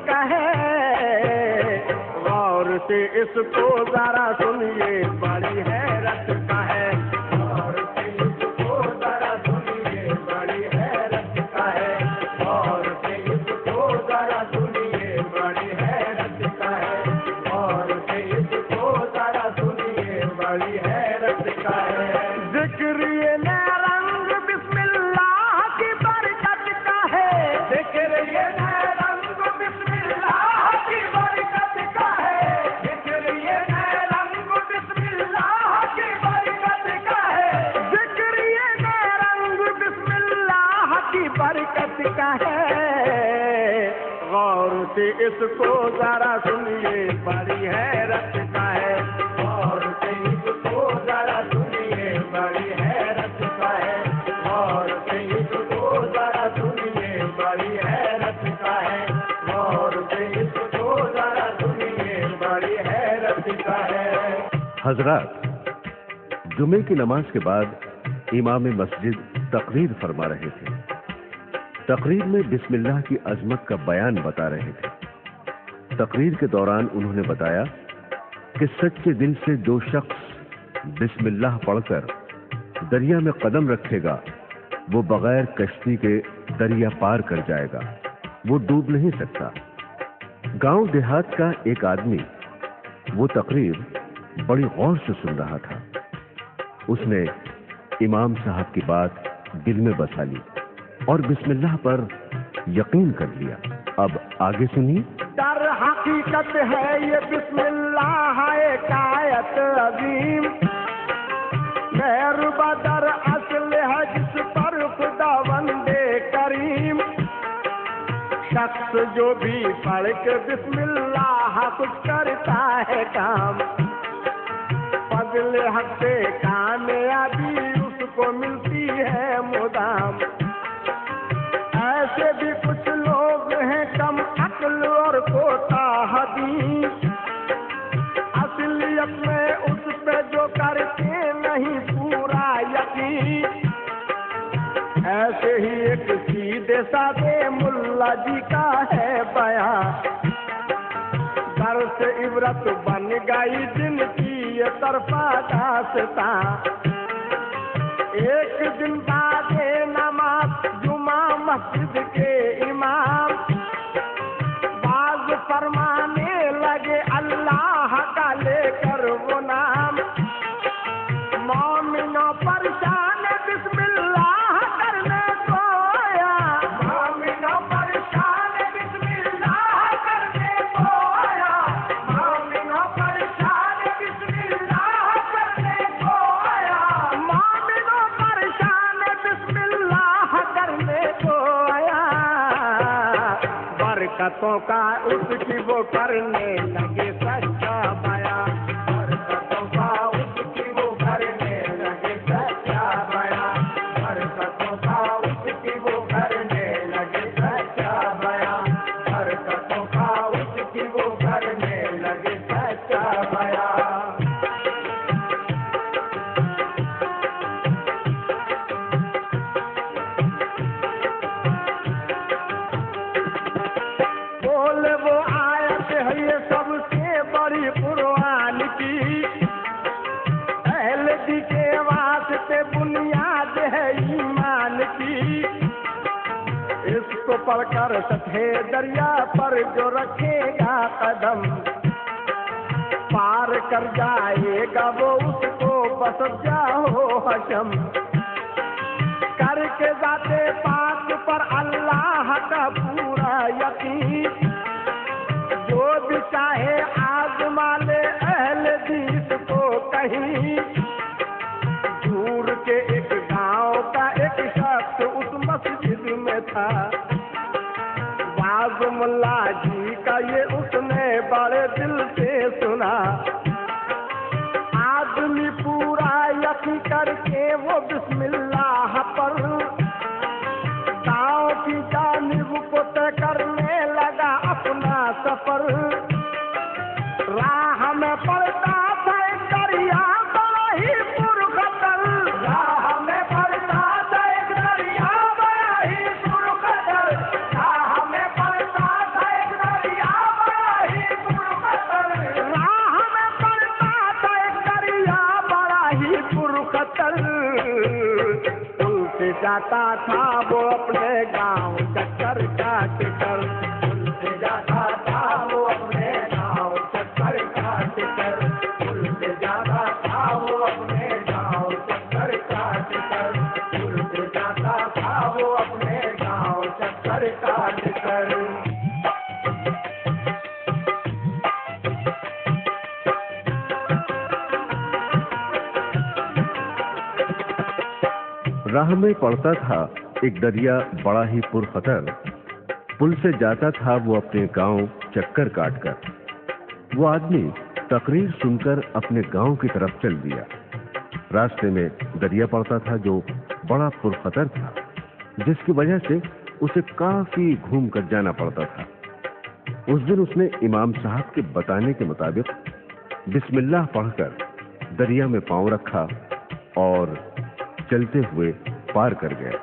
का है, गौर से इसको जरा सुनिए, बड़ी हैरत का है। गौर से इसको जरा सुनिए, बड़ी हैरत का है। गौर से इसको जरा सुनिए, बड़ी हैरत का है। गौर से इसको जरा सुनिए, बड़ी हैरत का है। जिक्र ये नया रंग बिस्मिल्लाह की बरकत का है। जिक्र ये नया रंग बिस्मिल्लाह की बरकत का है। जिक्र ये नया रंग बिस्मिल्लाह की बरकत का है। जिक्र ये नया रंग बिस्मिल्लाह की बरकत का है। गौर से इसको जरा सुनिए, बड़ी हैरत का है। गौर से इसको जरा सुनिए, बड़ी हैरत का है। गौर से इसको जरा सुनिए, बड़ी हैरत का है। गौर से इसको जरा सुनिए, बड़ी हैरत का है। हजरात, जुमे की नमाज के बाद इमाम मस्जिद तकरीर फरमा रहे थे। तकरीर में बिस्मिल्लाह की अजमत का बयान बता रहे थे। तकरीर के दौरान उन्होंने बताया कि सच्चे दिल से जो शख्स बिस्मिल्लाह पढ़कर दरिया में कदम रखेगा, वो बगैर कश्ती के दरिया पार कर जाएगा, वो डूब नहीं सकता। गांव देहात का एक आदमी वो तकरीर बड़ी गौर से सुन रहा था। उसने इमाम साहब की बात दिल में बसा ली और बिस्मिल्लाह पर यकीन कर लिया। अब आगे सुनिए। दर हकीकत है ये बिस्मिल्लाह एक आयत अजीम, खैर बदर असल है जिस पर खुदावंदे करीम। शख्स जो भी पढ़ के बिस्मिल्लाह कुछ करता है काम, फजल हक से कामयाबी उसको मिलती है मुदाम। ऐसे भी कुछ लोग हैं कम अक्ल और कोताहदी, असलियत में उस पे जो करते नहीं पूरा यकीन। ऐसे ही एक सीधे साधे मुल्ला जी का है बयान, दर्स इबरत बन गई जिनकी ये तरफा दास्तां। एक दिन बाद नमाज जुमा मस्जिद के इमाम बाज फरमाने लगे अल्लाह का लेकर वो नाम। मोमिनों परेशान बिस्मिल्लाह करने को आया, मोमिनों परेशान बिस्मिल्लाह करने को आया। मोमिनों परेशान बिस्मिल्लाह करने को आया। मोमिनों परेशान बिस्मिल्लाह करने को आया। बरकतों का उसकी वो करने लगे सच्चा बयान। बरकतों का उसकी वो करने लगे सच्चा बयान। बरकतों का उसकी वो करने लगे सच्चा बयान। बरकतों का उसकी वो करने लगे सच्चा बयान। बोले वो आयत है ये सबसे बड़ी कुरान की, अहले दी के वास्ते बुनियाद है ईमान की। इसको पढ़कर सतहे दरिया पर जो रखेगा कदम, पार कर जाएगा वो उसको बस जाओ हशम। करके जाते पाक पर अल्लाह का पूरा यकीन, जो भी चाहे आजमा ले अहले दीस को कहीं। दूर के एक गांव का एक शख्स उस मस्जिद में था, वाज मुल्ला जी का ये उसने बड़े दिल से सुना। आदमी पूरा यकीन करके वो बिस्मिल्लाह पर गाँव की जानिब को तय करने लगा अपना सफर। राह में पड़ता था एक दरिया बड़ा ही पुरखतर, राह में पड़ता था एक दरिया बड़ा ही पुरखतर, राह में पड़ता था एक दरिया जाता था वो अपने गांव चक्कर काट कर, पुल से जाता था वो अपने गांव चक्कर काट कर, पुल से जाता था वो अपने गांव चक्कर काट कर, पुल से जाता था वो अपने गांव चक्कर काट कर। राह में पड़ता था एक दरिया बड़ा ही पुरखतर, पुल से जाता था वो अपने गांव चक्कर काटकर। वो आदमी तकरीर सुनकर अपने गांव की तरफ चल दिया। रास्ते में दरिया पड़ता था जो बड़ा पुरखतर था, जिसकी वजह से उसे काफी घूम कर जाना पड़ता था। उस दिन उसने इमाम साहब के बताने के मुताबिक बिस्मिल्लाह पढ़कर दरिया में पांव रखा और चलते हुए पार कर गया।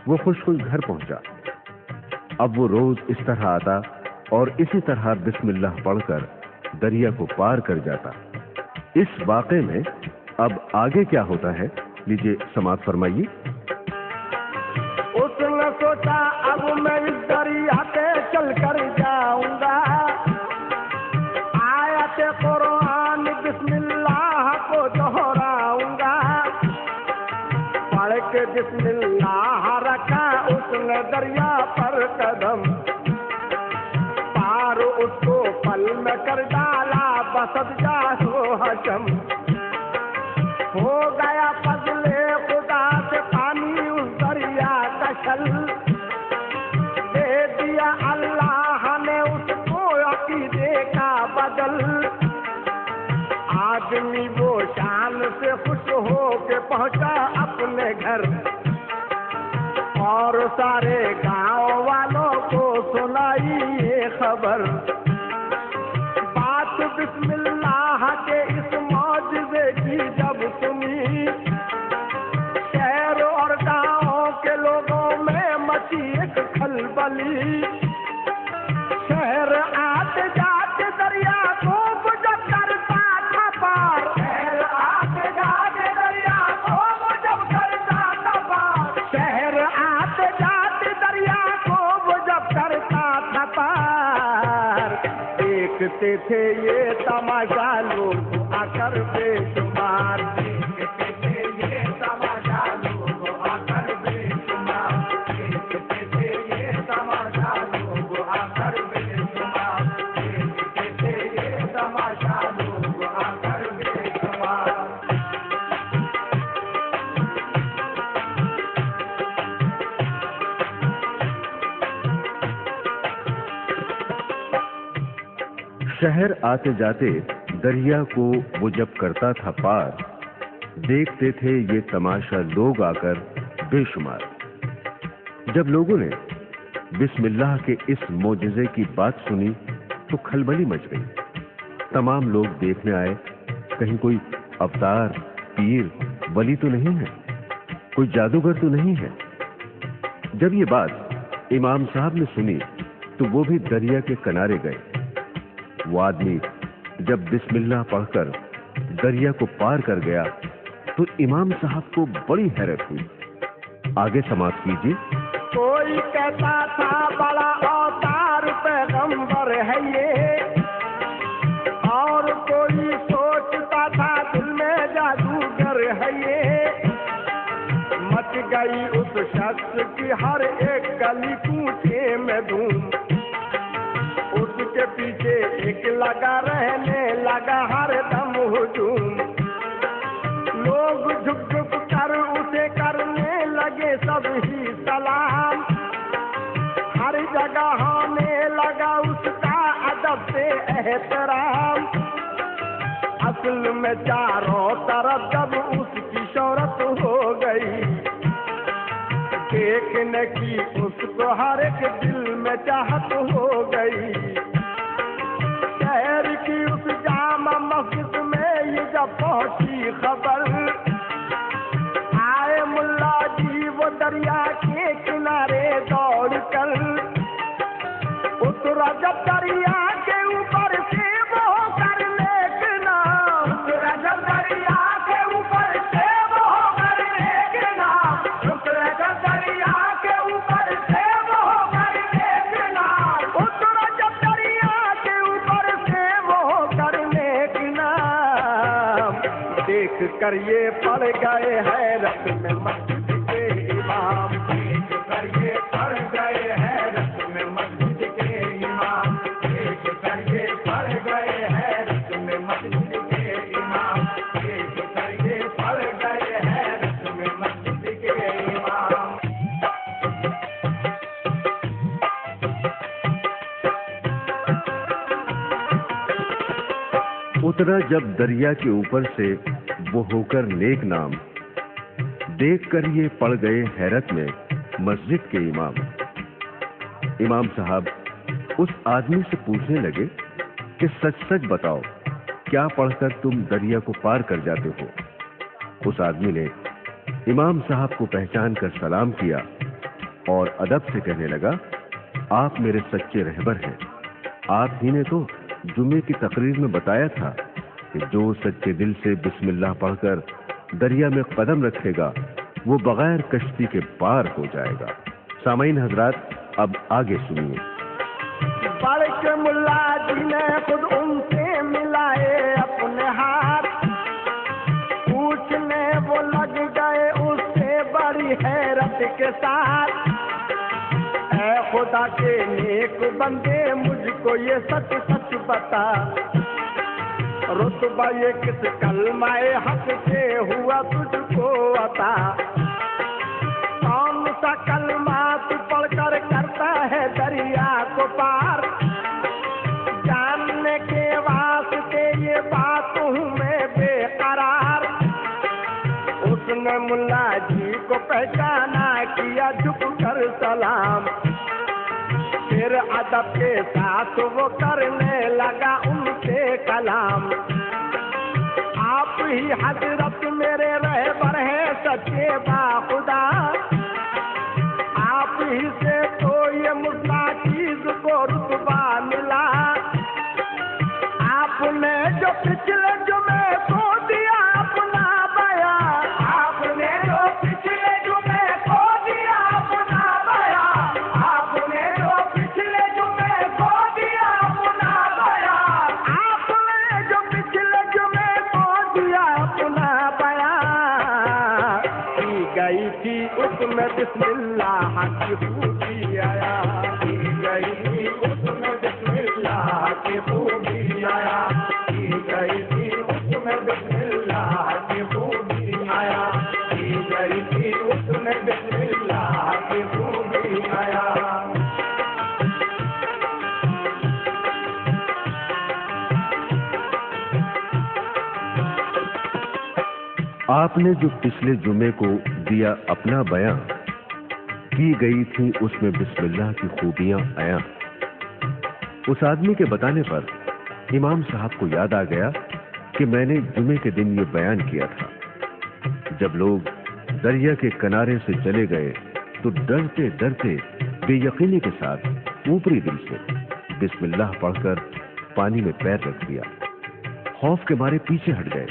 वो खुश घर पहुंचा। अब वो रोज इस तरह आता और इसी तरह बिस्मिल्लाह पढ़कर दरिया को पार कर जाता। इस वाक़े में अब आगे क्या होता है, लीजिए समाप्त फरमाइए। उसने सोचा अब मैं इस दरिया पे चल कर जाऊंगा, आयत कुरान बिस्मिल्लाह को दोहराऊंगा। पढ़ के बिस्मिल्लाह रखा उसने दरिया पर कदम, पार उसको पल में कर डाला बसत जाहो हशम। हो गया फजले खुदा से पानी उस दरिया का छल, दे दिया अल्लाह ने उसको अकीदे का बदल। आदमी वो शान से खुश हो के पहुंचा अपने घर, और सारे गांव वालों को सुनाई ये खबर। बात बिस्मिल्लाह के इस मौजज़े की जब सुनी, शहर और गांवों के लोगों में मची एक खलबली। शहर आते जाते दरिया को गुजर करता था पार, शहर आते जाते दरिया को गुजर करता था पार, शहर आते जाते दरिया को गुजर करता था पार। देखते थे ये तमाशा लोग आकर बेशुमार, देखते थे ये तमाशा लोग आकर बेशुमार, देखते थे ये तमाशा लोग आकर बेशुमार, देखते थे ये तमाशा लोग आकर बेशुमार। शहर आते जाते दरिया को वो जब करता था पार, देखते थे ये तमाशा लोग आकर बेशुमार। जब लोगों ने बिस्मिल्लाह के इस मोजज़े की बात सुनी तो खलबली मच गई। तमाम लोग देखने आए, कहीं कोई अवतार, पीर, वली तो नहीं है, कोई जादूगर तो नहीं है। जब ये बात इमाम साहब ने सुनी तो वो भी दरिया के किनारे गए। वो आदमी जब बिस्मिल्लाह पढ़कर दरिया को पार कर गया तो इमाम साहब को बड़ी हैरत हुई। आगे समाप्त कीजिए। कोई कहता था बड़ा अवतार पैगंबर है ये, और कोई सोचता था दिल में जादूगर है ये। मच गई उस शख्स की हर एक गली कूचे में धूम, उसके पीछे एक लगा रहने लगा हर दम हुजूम। लोग झुक झुक कर उसे करने लगे सब ही सलाम, हर जगह होने लगा उसका अदब से एहतराम। असल में चारों तरफ जब उसकी शोहरत हो गई, देखने की उसको हर एक दिल में चाहत हो गई। शहर की उस जामा मस्जिद में ये जब पहुंची खबर, आए मुल्ला जी वो दरिया के किनारे दौड़ कर, उतरा जब दरिया के ऊपर से वो कर लेकिन, उतरा जब दरिया के ऊपर से वो कर लेकिन, कर ये पड़ गए हैरत में मस्जिद के इमाम, देख कर ये पड़ गए हैरत में मस्जिद के इमाम, देख कर ये पड़ गए हैरत में मस्जिद के इमाम, देख कर ये पड़ गए हैरत में मस्जिद के इमाम। उतरा जब दरिया के ऊपर से वो होकर नेक नाम, देख कर ये पड़ गए हैरत में मस्जिद के इमाम। इमाम साहब उस आदमी से पूछने लगे कि सच सच बताओ, क्या पढ़कर तुम दरिया को पार कर जाते हो? उस आदमी ने इमाम साहब को पहचान कर सलाम किया और अदब से कहने लगा, आप मेरे सच्चे रहबर हैं। आप ही ने तो जुमे की तकरीर में बताया था कि जो सच्चे दिल से बिस्मिल्लाह पढ़कर दरिया में कदम रखेगा वो बगैर कश्ती के पार हो जाएगा। सामाईन हजरात, अब आगे सुनिए। बड़ के मुल्ला जी ने खुद उनसे मिलाए अपने हाथ, पूछने वो लग गए उससे बड़ी हैरत के साथ, ऐ खुदा के नेक बंदे मुझको ये सच सच बता, रुतबा ये किस कलमाए हक से हुआ तुझको अता, कौन सा कलमा तू पढ़कर करता है दरिया को पार, जानने के वास्ते ये बात हूँ मैं बेकरार। उसने मुल्ला जी को पहचाना, किया झुक कर सलाम, फिर अदब के साथ वो करने लगा उनसे कलाम। आप ही हजरत मेरे रहबर हैं सच्चे बाखुदा, आप ही से तो ये मुस्ला चीज को रुतबा मिला, आपने जो पिछले जुमे को दिया अपना बयां, आपने जो पिछले जुमे को दिया अपना बयां, आपने जो पिछले जुमे को दिया अपना बयां, आपने जो पिछले जुमे को दिया अपना बयां, की गई थी उसमें बिस्मिल्लाह की खूबी आया, की गई थी उसमें बिस्मिल्लाह की खूबी आया, की गई थी उसमें बिस्मिल्लाह की खूबी आया, की गई थी उसमें बिस्मिल्लाह की खूबी आया। आपने जो पिछले जुमे को दिया अपना बयां, की गई थी उसमें बिस्मिल्लाह की खूबियां आया। उस आदमी के बताने पर इमाम साहब को याद आ गया कि मैंने जुमे के दिन ये बयान किया था। जब लोग दरिया के किनारे से चले गए तो डरते डरते बेयकीनी के साथ ऊपरी दिल से बिस्मिल्लाह पढ़कर पानी में पैर रख दिया, खौफ के मारे पीछे हट गए।